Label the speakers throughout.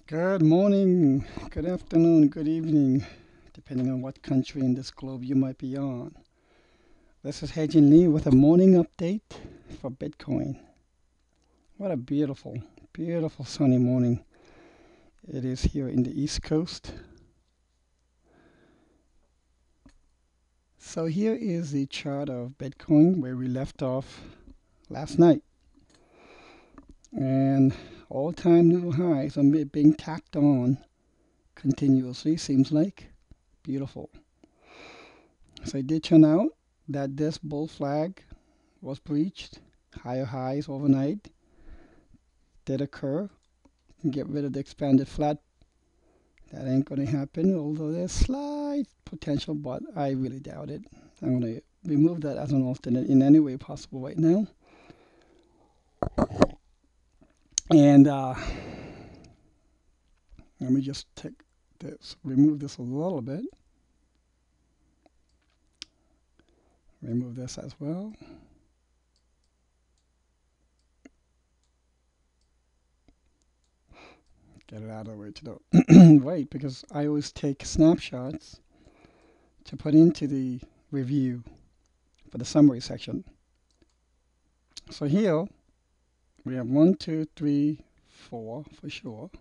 Speaker 1: Good morning, good afternoon, good evening, depending on what country in this globe you might be on. This is Hejin Lee with a morning update for Bitcoin. What a beautiful, beautiful sunny morning it is here in the East Coast. So here is the chart of Bitcoin where we left off last night. And all-time new highs are being tacked on continuously, seems like. Beautiful. So it did turn out that this bull flag was breached. Higher highs overnight did occur. Get rid of the expanded flat. That ain't going to happen, although there's slight potential, but I really doubt it. I'm going to remove that as an alternate in any way possible right now. And let me just take this, remove this a little bit. Remove this as well. Get it out of the way to the right, because I always take snapshots to put into the review for the summary section. So here we have 1, 2, 3, 4 for sure.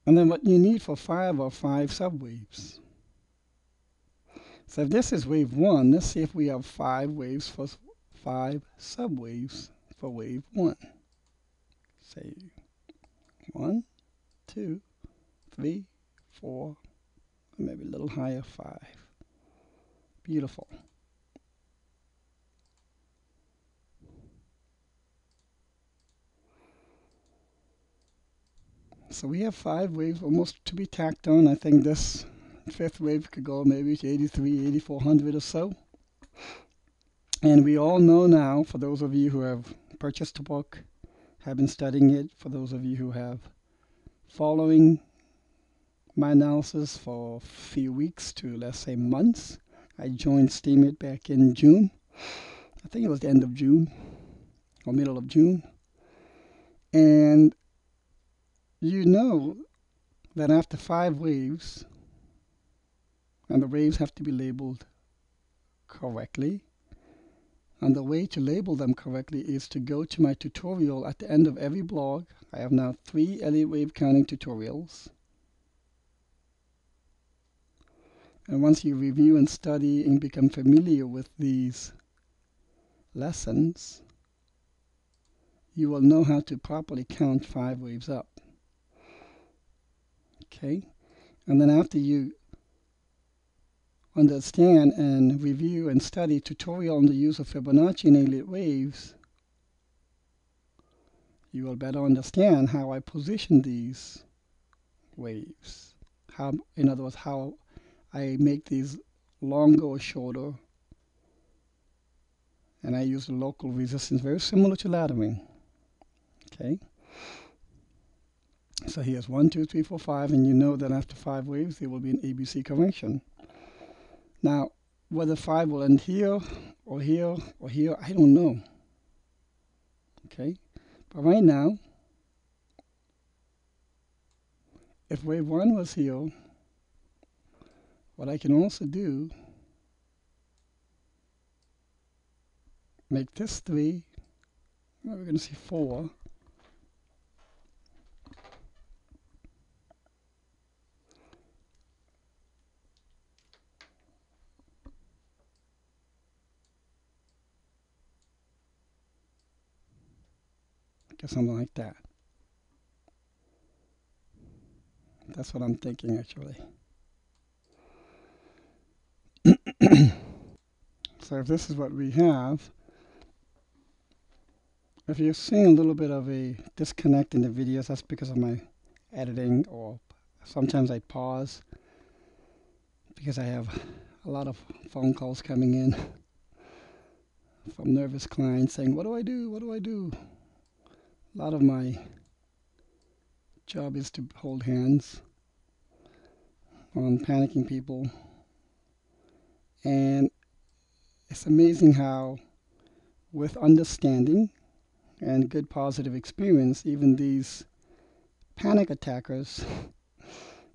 Speaker 1: And then what you need for 5 are 5 subwaves. So if this is wave 1, let's see if we have 5 waves for 5 subwaves for wave 1. Say 1, 2, 3, 4, maybe a little higher, 5. Beautiful. So we have 5 waves almost to be tacked on. I think this 5th wave could go maybe to 83, 8400 or so. And we all know now, for those of you who have purchased the book, have been studying it, for those of you who have following my analysis for a few weeks to, let's say, months. I joined Steemit back in June. I think it was the end of June or middle of June. And you know that after 5 waves, and the waves have to be labeled correctly, and the way to label them correctly is to go to my tutorial at the end of every blog. I have now 3 Elliott wave counting tutorials. And once you review and study and become familiar with these lessons, you will know how to properly count 5 waves up. Okay? And then after you understand and review and study tutorial on the use of Fibonacci and Elliott waves, you will better understand how I position these waves. How, in other words, how I make these longer or shorter, and I use the local resistance very similar to laddering. Okay, so here's 1, 2, 3, 4, 5, and you know that after 5 waves there will be an ABC correction. Now, whether 5 will end here or here or here, I don't know. Okay, but right now, if wave 1 was here, what I can also do, make this 3, well, we're going to see 4. Get something like that. That's what I'm thinking, actually. So if this is what we have, if you're seeing a little bit of a disconnect in the videos, that's because of my editing, or sometimes I pause because I have a lot of phone calls coming in from nervous clients saying, what do I do? What do I do? A lot of my job is to hold hands on panicking people. And it's amazing how, with understanding and good positive experience, even these panic attackers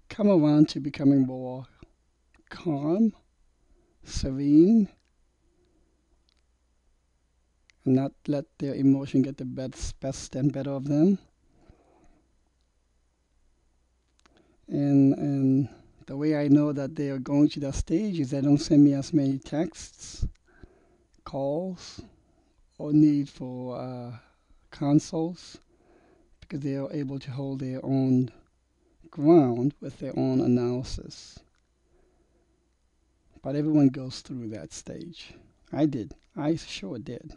Speaker 1: come around to becoming more calm, serene, and not let their emotion get the best and better of them. And the way I know that they are going to that stage is they don't send me as many texts, calls, or need for consoles, because they are able to hold their own ground with their own analysis. But everyone goes through that stage. I did. I sure did.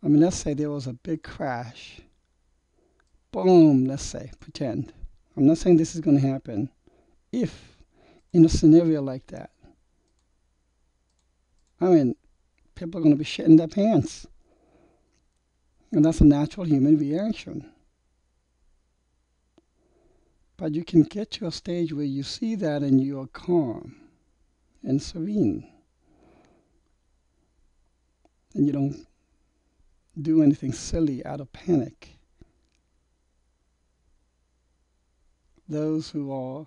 Speaker 1: I mean, let's say there was a big crash. Boom, let's say, pretend. I'm not saying this is going to happen. If in a scenario like that, I mean, people are going to be shitting their pants. And that's a natural human reaction. But you can get to a stage where you see that and you are calm and serene. And you don't do anything silly out of panic. Those who are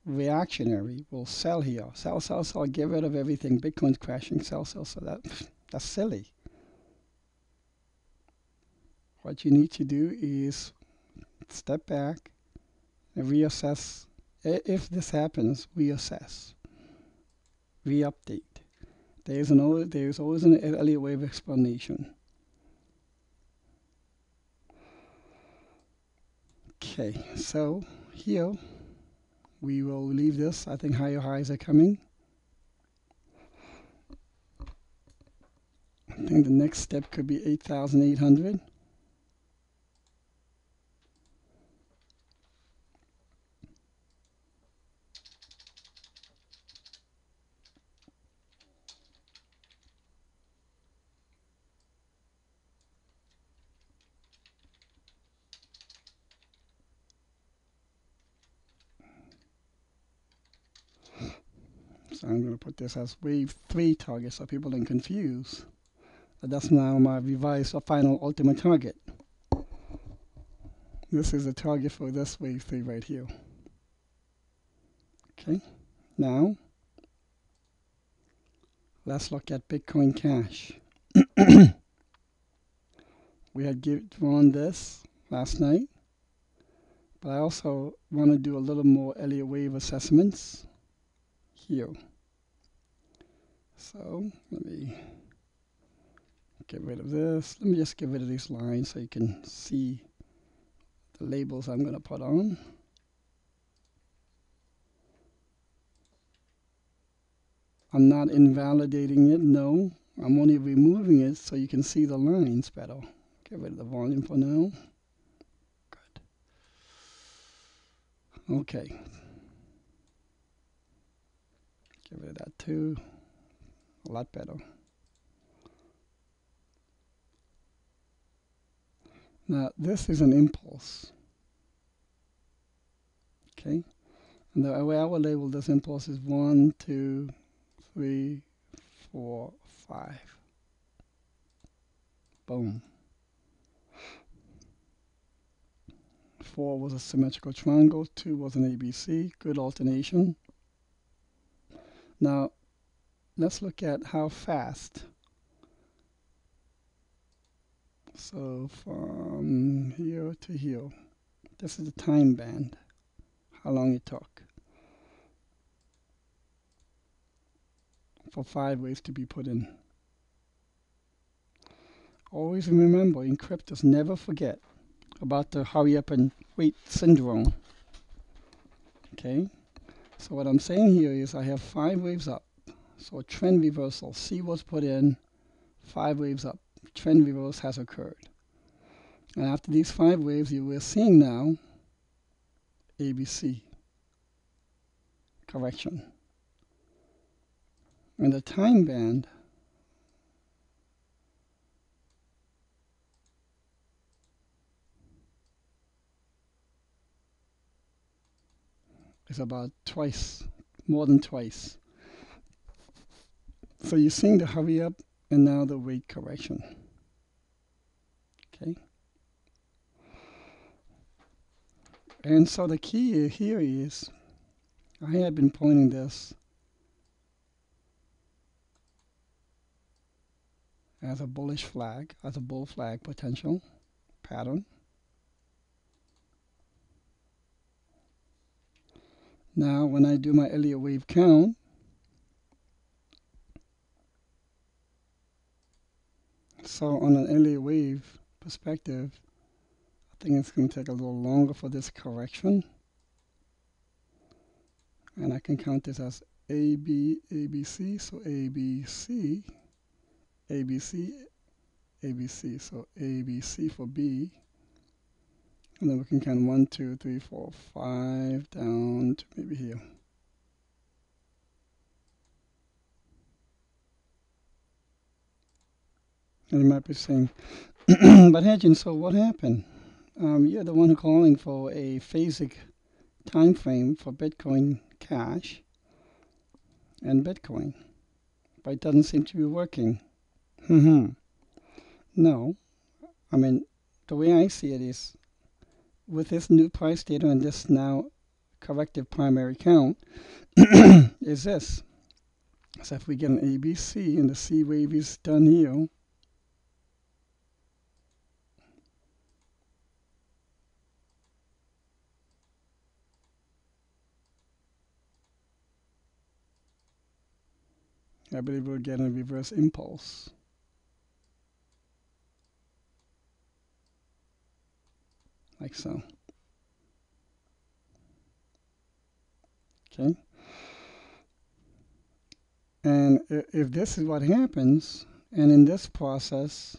Speaker 1: reactionary will sell here. Sell, sell, sell, get rid of everything. Bitcoin's crashing, sell, sell, sell. That's silly. What you need to do is step back and reassess. If this happens, reassess, re-update. There's always an earlier wave explanation. Okay, so here we will leave this. I think higher highs are coming. I think the next step could be 8,800. So I'm going to put this as wave 3 target so people don't confuse. But that's now my revised or final ultimate target. This is the target for this wave 3 right here. Okay, now let's look at Bitcoin Cash. We had drawn this last night, but I also want to do a little more Elliott wave assessments here. So let me get rid of this. Let me just get rid of these lines so you can see the labels I'm going to put on. I'm not invalidating it, no. I'm only removing it so you can see the lines better. Get rid of the volume for now. Good. Okay. Get rid of that too. A lot better. Now this is an impulse. Okay. And the way I will label this impulse is 1, 2, 3, 4, 5. Boom. 4 was a symmetrical triangle, 2 was an ABC, good alternation. Now let's look at how fast. So from here to here, this is the time band, how long it took for 5 waves to be put in. Always remember, in cryptos, never forget about the hurry up and wait syndrome. Okay, so what I'm saying here is I have 5 waves up, so a trend reversal. C was put in, 5 waves up. Trend reverse has occurred. And after these 5 waves, we're seeing now ABC correction. And the time band is about twice, more than twice. So you're seeing the hurry up and now the wait correction. Okay. And so the key here is, I had been pointing this as a bullish flag, as a bull flag potential pattern. Now when I do my Elliott wave count, so on an Elliott wave perspective, I think it's going to take a little longer for this correction. And I can count this as AB, ABC, so ABC, ABC, ABC, so ABC for B. And then we can count 1, 2, 3, 4, 5 down to maybe here. And you might be saying, but Hedgen, so what happened? You're the one calling for a phasic time frame for Bitcoin Cash and Bitcoin, but it doesn't seem to be working. No, I mean, the way I see it is, with this new price data and this now corrective primary count, is this. So if we get an ABC and the C wave is done here, I believe we'll get a reverse impulse. Like so. Okay. And if this is what happens, and in this process,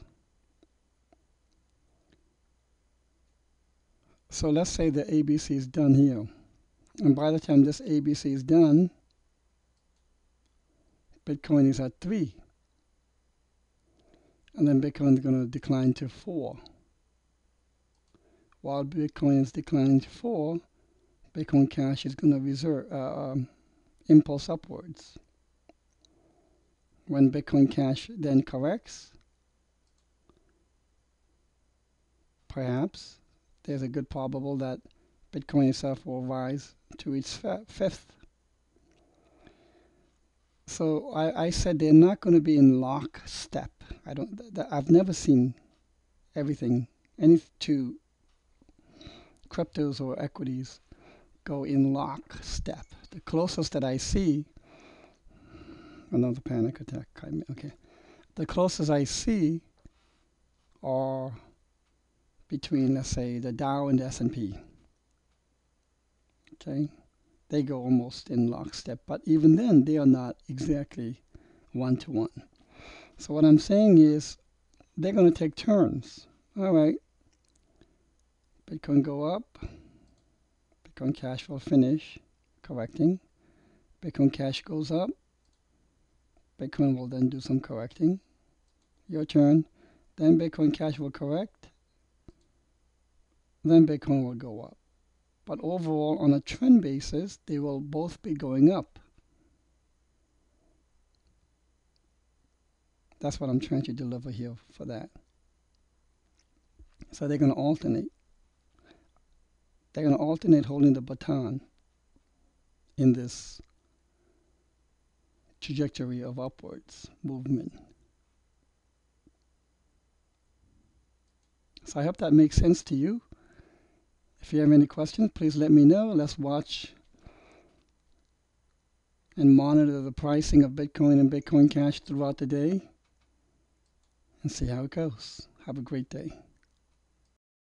Speaker 1: so let's say the ABC is done here. And by the time this ABC is done, Bitcoin is at 3. And then Bitcoin is going to decline to 4. While Bitcoin is declining to 4, Bitcoin Cash is going to impulse upwards. When Bitcoin Cash then corrects, perhaps there's a good probable that Bitcoin itself will rise to its fifth. So I said they're not going to be in lockstep. I've never seen any two cryptos or equities go in lockstep. The closest that I see, another panic attack. Okay, the closest I see are between, let's say, the Dow and the S&P. Okay, they go almost in lockstep, but even then they are not exactly one-to-one. So what I'm saying is they're going to take turns. All right, Bitcoin go up, Bitcoin Cash will finish correcting, Bitcoin Cash goes up, Bitcoin will then do some correcting, your turn, then Bitcoin Cash will correct, then Bitcoin will go up. But overall, on a trend basis, they will both be going up. That's what I'm trying to deliver here for that. So they're going to alternate. They're going to alternate holding the baton in this trajectory of upwards movement. So I hope that makes sense to you. If you have any questions, please let me know. Let's watch and monitor the pricing of Bitcoin and Bitcoin Cash throughout the day and see how it goes. Have a great day.